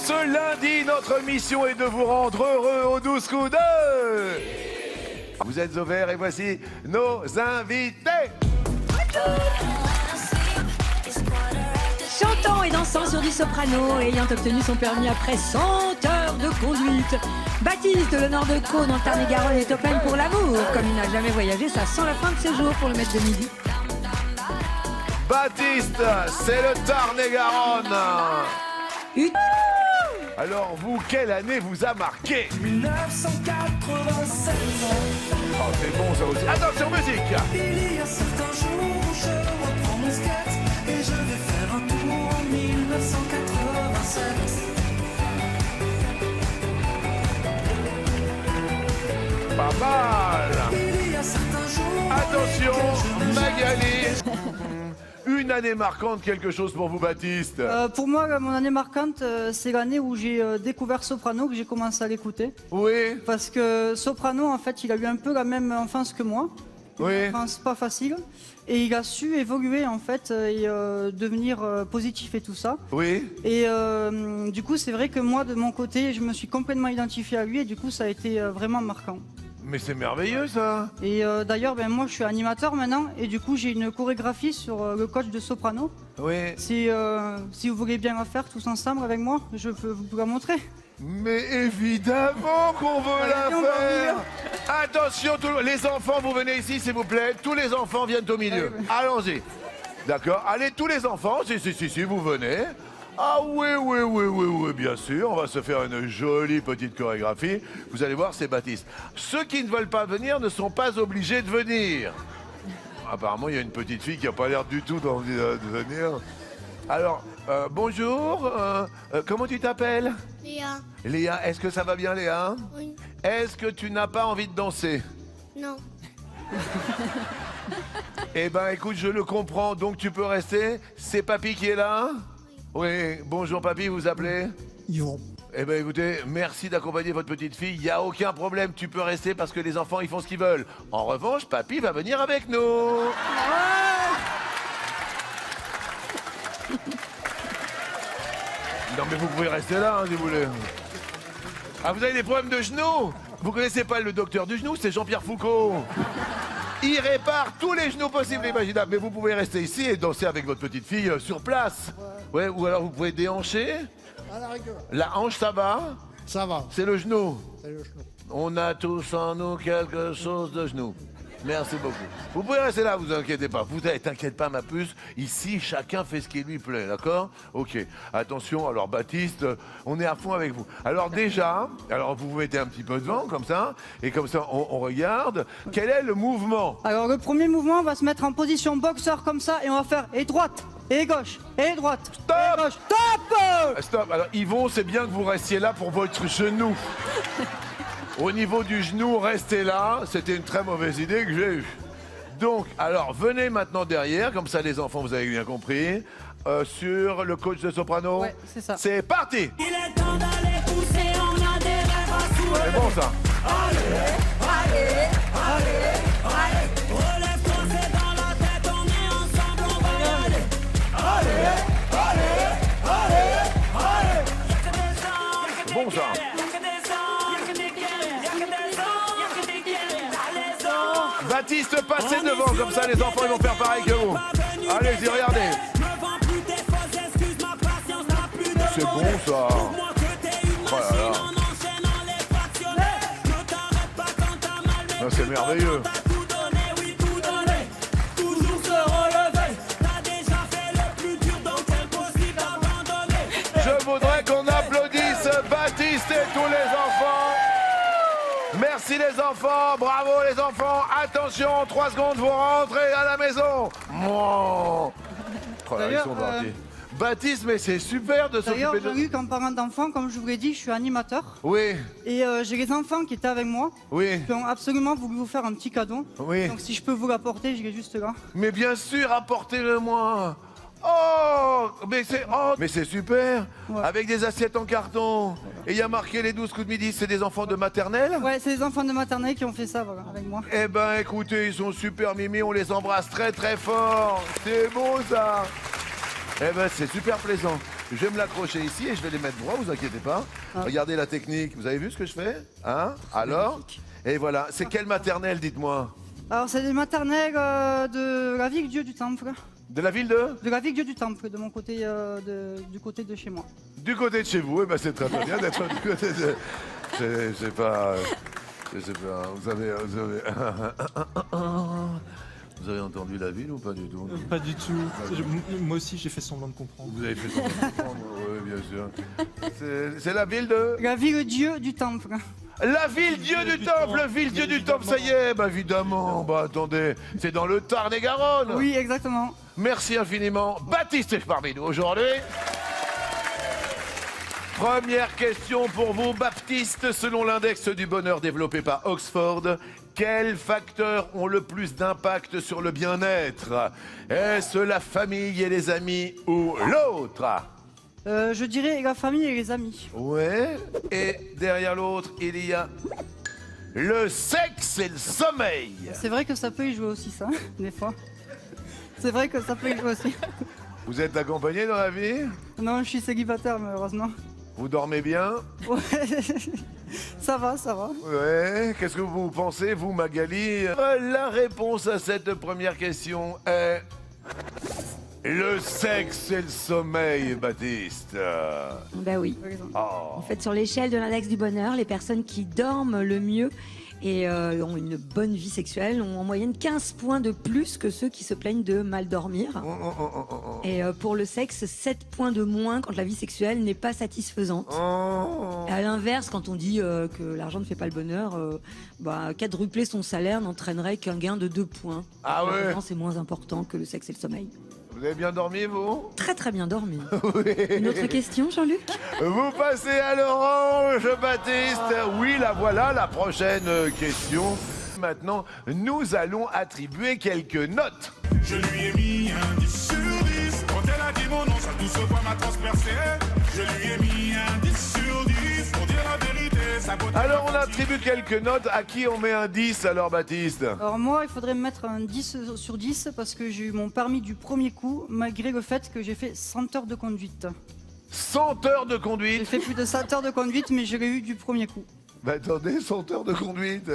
ce lundi, notre mission est de vous rendre heureux aux 12 coups de... Vous êtes au vert et voici nos invités. Chantant et dansant sur du soprano, ayant obtenu son permis après 100 heures de conduite, Baptiste, de le nord de Caux, dans le Tarn-et-Garonne, est open pour l'amour. Comme il n'a jamais voyagé, ça sent la fin de ses jours pour le maître de midi. Baptiste, c'est le Tarn-et-Garonne. Alors vous, quelle année vous a marqué? 1987. Oh, c'est bon ça aussi. Attention, musique. Il y a certains jours où je reprends mon skate et je vais faire un tour en 1987. Pas mal. Il y a certains jours. Attention, dans lesquels je n'ai Magali. Une année marquante, quelque chose pour vous, Baptiste? Pour moi, mon année marquante, c'est l'année où j'ai découvert Soprano, que j'ai commencé à l'écouter. Oui, Parce que Soprano, en fait, il a eu un peu la même enfance que moi. oui. Une enfance pas facile. Et il a su évoluer, en fait, et devenir positif et tout ça. Oui. Et du coup, c'est vrai que moi, de mon côté, je me suis complètement identifié à lui et du coup, ça a été vraiment marquant. Mais c'est merveilleux ça. Et d'ailleurs, ben, moi, je suis animateur maintenant et du coup, j'ai une chorégraphie sur le coach de Soprano. Oui. Si vous voulez bien la faire tous ensemble avec moi, je peux vous la montrer. Mais évidemment qu'on veut la Allez, on va faire. venir. Attention, les enfants, vous venez ici s'il vous plaît. Tous les enfants viennent au milieu. Allons-y. D'accord. Allez, tous les enfants, si, vous venez. Ah oui, bien sûr. On va se faire une jolie petite chorégraphie. Vous allez voir, c'est Baptiste. Ceux qui ne veulent pas venir ne sont pas obligés de venir. Apparemment, il y a une petite fille qui n'a pas l'air du tout d'envie de venir. Alors, bonjour. Comment tu t'appelles? Léa, Léa, est-ce que ça va bien, Léa? oui, Est-ce que tu n'as pas envie de danser? non, Eh ben, écoute, je le comprends, donc tu peux rester. C'est Papy qui est là? Oui. Bonjour, Papy, vous appelez? Yvon. Eh ben, écoutez, merci d'accompagner votre petite fille. Il n'y a aucun problème, tu peux rester parce que les enfants, ils font ce qu'ils veulent. En revanche, Papy va venir avec nous. Non, mais vous pouvez rester là, hein, si vous voulez. Ah, vous avez des problèmes de genoux? Vous connaissez pas le docteur du genou? C'est Jean-Pierre Foucault. Il répare tous les genoux possibles et imaginables. Mais vous pouvez rester ici et danser avec votre petite fille sur place. Ouais, ou alors vous pouvez déhancher. À la rigueur. La hanche, ça va? Ça va, C'est le genou. c'est le genou. On a tous en nous quelque chose de genou. Merci beaucoup. Vous pouvez rester là, vous inquiétez pas. Vous t'inquiète pas, ma puce. Ici, chacun fait ce qui lui plaît, d'accord? Ok. Attention, alors Baptiste, on est à fond avec vous. Alors déjà, alors vous vous mettez un petit peu devant, comme ça, et comme ça, on regarde. Quel est le mouvement? Alors, le premier mouvement, on va se mettre en position boxeur comme ça et on va faire et droite, et gauche, et droite, Stop. et gauche. Stop! Stop. Alors Yvon, c'est bien que vous restiez là pour votre genou. Au niveau du genou, restez là. C'était une très mauvaise idée que j'ai eue. Donc, alors, venez maintenant derrière, comme ça les enfants, vous avez bien compris, sur le coach de soprano. Ouais, c'est ça. C'est parti. Il est temps d'aller pousser, on a des rêves à souhaiter. C'est bon ça. Relève-toi, c'est dans la tête, on est ensemble, on va y aller. C'est bon ça. Baptiste, passez devant, comme ça les enfants ils vont faire pareil que vous. Allez-y, regardez. C'est bon ça. Oh là là. Non, c'est merveilleux. Je voudrais qu'on applaudisse Baptiste et tous les enfants. Merci les enfants, bravo les enfants. Attention, 3 secondes, vous rentrez à la maison. Oh là, ils D'ailleurs, sont partis. Baptiste, mais c'est super de D'ailleurs, s'occuper de... Jean-Luc, en parlant d'enfants, comme je vous l'ai dit, je suis animateur. Oui, Et j'ai les enfants qui étaient avec moi, oui, qui ont absolument voulu vous faire un petit cadeau. oui. Donc si je peux vous l'apporter, je l'ai juste là. Mais bien sûr, apportez-le-moi. Oh, mais c'est super. Ouais. Avec des assiettes en carton. Et il y a marqué les 12 coups de midi, c'est des enfants de maternelle? Ouais, c'est les enfants de maternelle qui ont fait ça, voilà, avec moi. Eh ben écoutez, ils sont super mimi, on les embrasse très très fort. C'est beau ça. Eh ben c'est super plaisant. Je vais me l'accrocher ici et je vais les mettre droit, vous inquiétez pas. Regardez la technique, vous avez vu ce que je fais? Hein? Alors? Et voilà, c'est quelle maternelle, dites-moi? Alors, c'est des maternelles de la ville Dieu du Temple. De la ville de? De la ville Dieu du Temple, de mon côté, du côté de chez moi. Du côté de chez vous, eh ben c'est très bien d'être du côté de... Je sais pas... Je sais pas, vous avez... Vous avez entendu la ville ou pas du tout? Pas du tout. Moi aussi, j'ai fait semblant de comprendre. Vous avez fait ça comprendre, oui, bien sûr. C'est la ville de... La ville Dieu du Temple. La ville Dieu du Temple, ville Dieu du Temple, ça y est, bah évidemment, bah attendez, c'est dans le Tarn-et-Garonne. Oui, exactement. Merci infiniment, Baptiste est parmi nous aujourd'hui. Première question pour vous, Baptiste. Selon l'index du bonheur développé par Oxford, quels facteurs ont le plus d'impact sur le bien-être? Est-ce la famille et les amis ou l'autre? Je dirais la famille et les amis. Ouais. Et derrière l'autre, il y a le sexe et le sommeil. C'est vrai que ça peut y jouer aussi, ça, des fois. C'est vrai que ça peut y jouer aussi. Vous êtes accompagné dans la vie? Non, je suis célibataire, malheureusement. Vous dormez bien? Ouais. Ça va, ça va. Ouais. Qu'est-ce que vous pensez, vous, Magali? La réponse à cette première question est... le sexe et le sommeil, Baptiste. Bah oui. Oh. En fait, sur l'échelle de l'index du bonheur, les personnes qui dorment le mieux et ont une bonne vie sexuelle ont en moyenne 15 points de plus que ceux qui se plaignent de mal dormir. Et pour le sexe, 7 points de moins quand la vie sexuelle n'est pas satisfaisante. À l'inverse, quand on dit que l'argent ne fait pas le bonheur, quadrupler son salaire n'entraînerait qu'un gain de 2 points. Ah ouais. L'argent, c'est moins important que le sexe et le sommeil. Vous avez bien dormi, vous? Très très bien dormi. Oui. Une autre question, Jean-Luc? Vous passez à l'orange, Baptiste. Oui, la voilà, la prochaine question. Maintenant, nous allons attribuer quelques notes. Je lui ai mis un 10 sur 10. Quand elle a dit mon nom, sa douce voix m'a transpercé. Je lui ai mis un 10 sur 10. Pour dire la vérité, sa beauté... Alors, on attribue quelques notes. À qui on met un 10, alors, Baptiste? Alors moi, il faudrait me mettre un 10 sur 10 parce que j'ai eu mon permis du premier coup, malgré le fait que j'ai fait 100 heures de conduite. 100 heures de J'ai conduite. fait plus de 100 heures de conduite, mais je l'ai eu du premier coup. Bah attendez, 100 heures de conduite.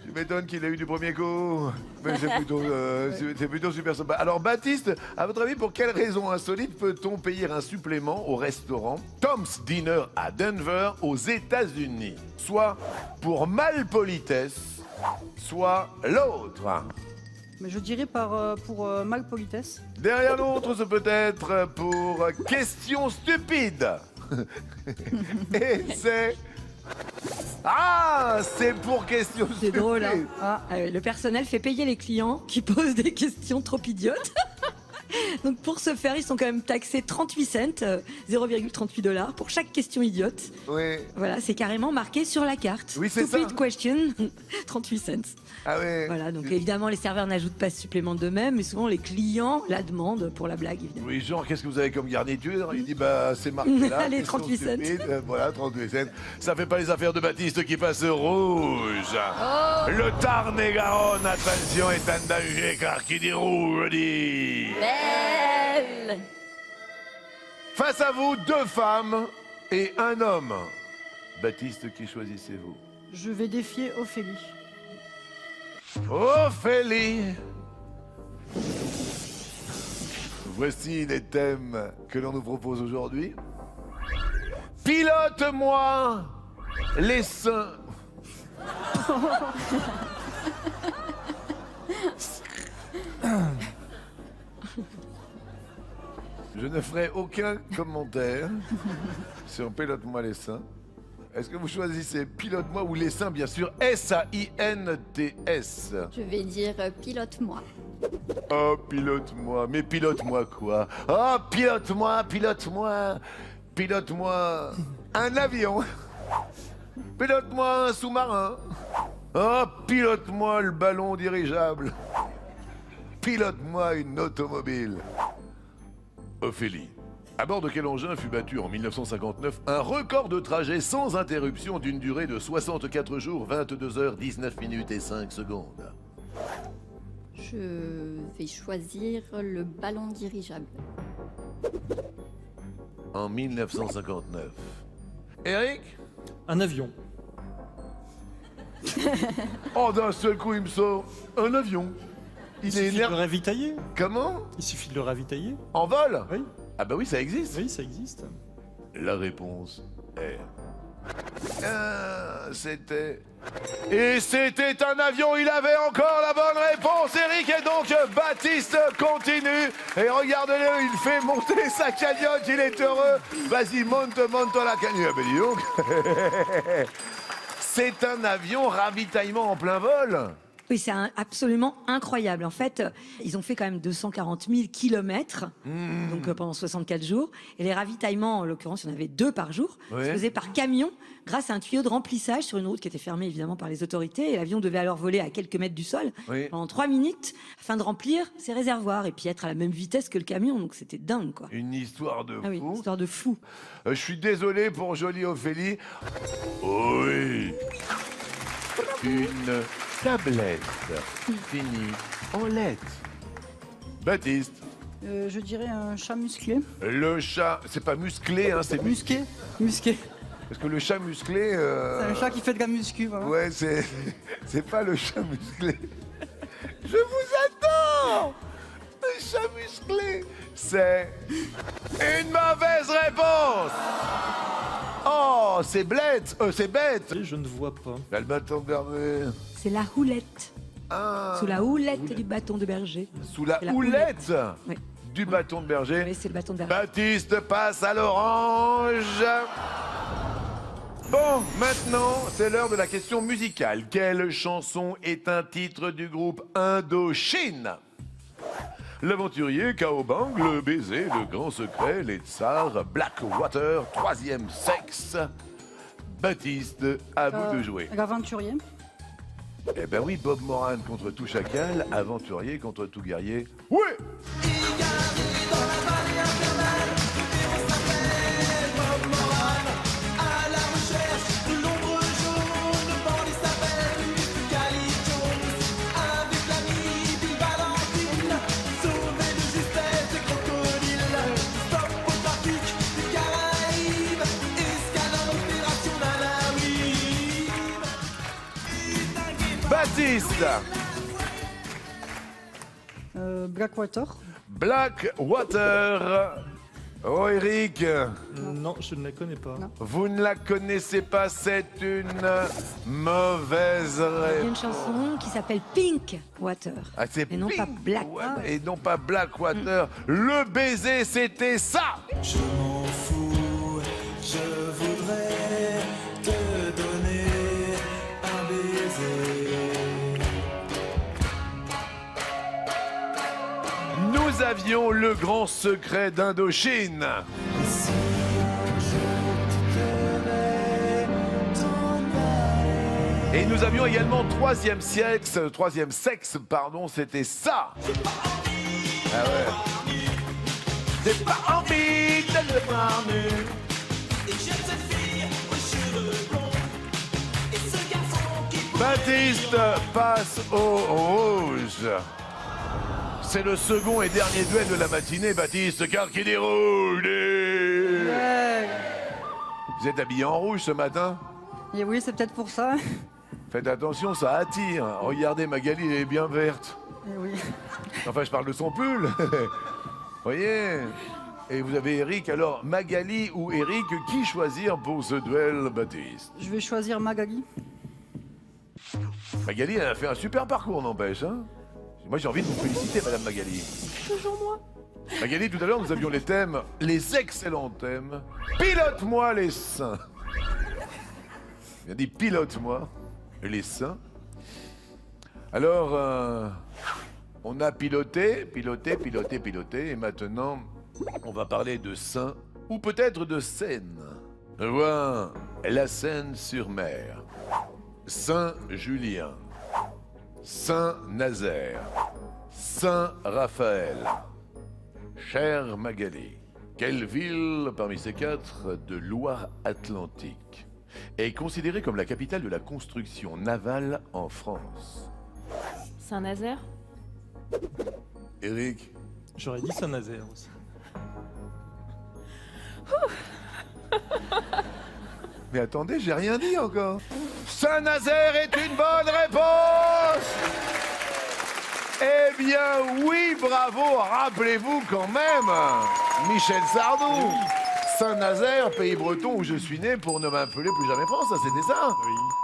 Je m'étonne qu'il ait eu du premier coup. Mais c'est plutôt super sympa. Alors Baptiste, à votre avis, pour quelle raison insolite peut-on payer un supplément au restaurant Tom's Dinner à Denver, aux États-Unis? Soit pour malpolitesse, soit l'autre. Mais je dirais pour malpolitesse. Derrière l'autre, c'est peut-être pour question stupide. Et c'est... Ah, c'est pour question C'est stupide. drôle, hein. Le personnel fait payer les clients qui posent des questions trop idiotes. Donc pour ce faire, ils sont quand même taxés 38 cents, 0,38 $ pour chaque question idiote. Oui. Voilà, c'est carrément marqué sur la carte. Oui, c'est Stupid ça. question, 38 cents. Ah oui. Voilà, donc évidemment, les serveurs n'ajoutent pas ce supplément d'eux-mêmes, mais souvent les clients la demandent pour la blague, évidemment. Oui, genre, qu'est-ce que vous avez comme garniture? Il dit, bah, c'est marqué là. Allez, question 38 cents. stupide. Voilà, 38 cents. Ça fait pas les affaires de Baptiste qui passent rouge. Le Tarn-et-Garonne, attention, est en danger, car qui dit rouge dit... Face à vous, 2 femmes et 1 homme. Baptiste, qui choisissez-vous? Je vais défier Ophélie. Ophélie. Voici les thèmes que l'on nous propose aujourd'hui. Pilote-moi les seins. Je ne ferai aucun commentaire sur Pilote-moi les seins. Est-ce que vous choisissez Pilote-moi ou les seins, bien sûr, S-A-I-N-T-S? Je vais dire pilote-moi. Oh, pilote-moi. Mais pilote-moi quoi? Oh, pilote-moi, pilote-moi. Pilote-moi un avion. Pilote-moi un sous-marin. Oh, pilote-moi le ballon dirigeable. Pilote-moi une automobile. Ophélie. À bord de quel engin fut battu en 1959 un record de trajet sans interruption d'une durée de 64 jours, 22 heures, 19 minutes et 5 secondes? Je vais choisir le ballon dirigeable. en 1959. Eric? Un avion. Oh, d'un seul coup, il me sort un avion. Il Il est suffit de le énervé. ravitailler. Comment? Il suffit de le ravitailler. En vol? Oui, Ah bah oui, ça existe. oui, ça existe. La réponse est... c'était... Et c'était un avion, il avait encore la bonne réponse, Eric, et donc Baptiste continue, et regardez-le, il fait monter sa cagnotte, il est heureux. Vas-y, monte la cagnotte. Ben dis donc. C'est un avion ravitaillement en plein vol. Oui, c'est absolument incroyable. En fait, ils ont fait quand même 240 000 kilomètres, donc pendant 64 jours. Et les ravitaillements, en l'occurrence, il y en avait 2 par jour, Ouais. se faisaient par camion, grâce à un tuyau de remplissage sur une route qui était fermée évidemment par les autorités. Et l'avion devait alors voler à quelques mètres du sol Oui. pendant 3 minutes afin de remplir ses réservoirs et puis être à la même vitesse que le camion. Donc c'était dingue, quoi. Une histoire de Ah oui, fou. histoire de fou. Je suis désolé pour jolie Ophélie. Oui. Une tablette finie en lettres. Baptiste, Je dirais un chat musclé. le chat, c'est pas musclé, hein, c'est musqué. Musqué. Parce que le chat musclé, C'est un chat qui fait de la muscu, voilà. ouais, c'est pas le chat musclé. Je vous attends. Le chat musclé, c'est une mauvaise réponse. Oh, c'est bête, c'est bête. Et je ne vois pas. Le bâton de berger. C'est la houlette. Ah, Sous la houlette du bâton de berger. sous la C'est la houlette Oui. du bâton de berger. Oui, c'est le bâton de berger. Baptiste passe à l'orange. Bon, maintenant, c'est l'heure de la question musicale. Quelle chanson est un titre du groupe Indochine? L'aventurier, Kaobang, le baiser, le grand secret, les tsars, Blackwater, troisième sexe. Baptiste, à vous de jouer. L'aventurier. Eh ben oui, Bob Moran contre tout chacal, aventurier contre tout guerrier. Oui! Baptiste! Blackwater. Blackwater. Oh Eric, Non, je ne la connais pas. Non. vous ne la connaissez pas, c'est une mauvaise Il y a une réponse. chanson qui s'appelle Pink Water. Ah, c'est Et non Pink pas Black. Water, et non pas Blackwater. Le baiser, c'était ça. Je m'en fous, je voudrais te donner un baiser. Nous avions le grand secret d'Indochine. Et si un jour tu devais t'en aller, Et nous avions également troisième sexe, pardon, c'était ça. Ah ouais. J'ai pas envie de le voir nu. et j'aime cette fille aux cheveux blonds, et ce garçon qui Baptiste passe au rouge. C'est le second et dernier duel de la matinée, Baptiste, car qui dit rouge dit... Ouais. Vous êtes habillé en rouge ce matin? Et oui, c'est peut-être pour ça. Faites attention, ça attire. Regardez, Magali, elle est bien verte. Et oui. Enfin, je parle de son pull. Voyez. Et vous avez Eric. Alors, Magali ou Eric, qui choisir pour ce duel, Baptiste? Je vais choisir Magali. Magali, elle a fait un super parcours, n'empêche. Hein, moi, j'ai envie de vous féliciter, Madame Magali. Toujours moi. Magali, tout à l'heure, nous avions les thèmes, les excellents thèmes. Pilote-moi les seins. Il a dit pilote-moi les seins. Alors, on a piloté, et maintenant, on va parler de Seine, ou peut-être de Seine. Voir la Seine-sur-Mer, Saint-Julien, Saint-Nazaire, Saint-Raphaël. Chère Magali, quelle ville parmi ces quatre de Loire-Atlantique est considérée comme la capitale de la construction navale en France? Saint-Nazaire? Eric? J'aurais dit Saint-Nazaire aussi. Mais attendez, j'ai rien dit encore. Saint-Nazaire est une bonne réponse. Eh bien, oui, bravo. Rappelez-vous quand même, Michel Sardou. Saint-Nazaire, pays breton où je suis né pour ne m'appeler plus jamais France, ça c'était ça.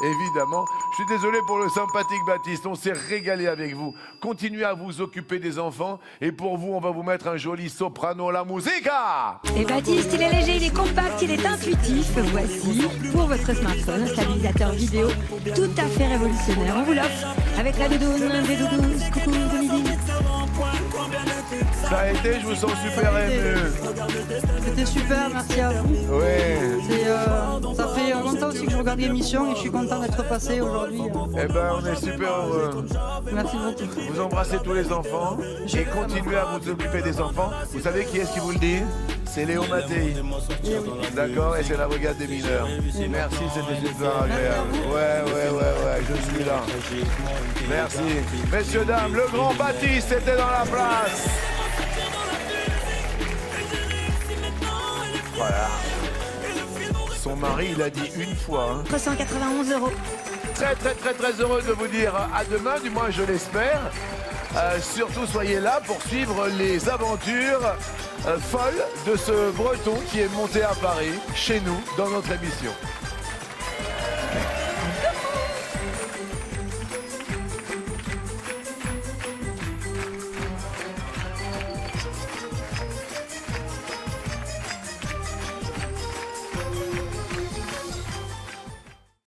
Évidemment. Je suis désolé pour le sympathique Baptiste, on s'est régalé avec vous. Continuez à vous occuper des enfants et pour vous, on va vous mettre un joli soprano la musica. Et Baptiste, il est léger, il est compact, il est intuitif. Voici, pour votre smartphone, un stabilisateur vidéo tout à fait révolutionnaire. On vous l'offre avec la doudoune des doudous. Coucou de midi. Ça a été, je vous sens super ému. C'était super, merci à vous. Oui. Ça fait longtemps aussi que je regarde l'émission et je suis content d'être passé aujourd'hui. Eh ben, on est super heureux. Merci beaucoup. Vous embrassez tous les enfants et continuez à vous occuper des enfants. Vous savez qui est-ce qui vous le dit? C'est Léo Mattei. D'accord? Et c'est la brigade des mineurs. Merci, c'était super agréable. Ouais, je suis là. Merci. Messieurs, dames, le grand Baptiste était dans la place. Voilà. Son mari, il a dit une fois. Hein. 391 €. Très heureux de vous dire à demain, du moins je l'espère. Surtout soyez là pour suivre les aventures folles de ce Breton qui est monté à Paris, chez nous, dans notre émission.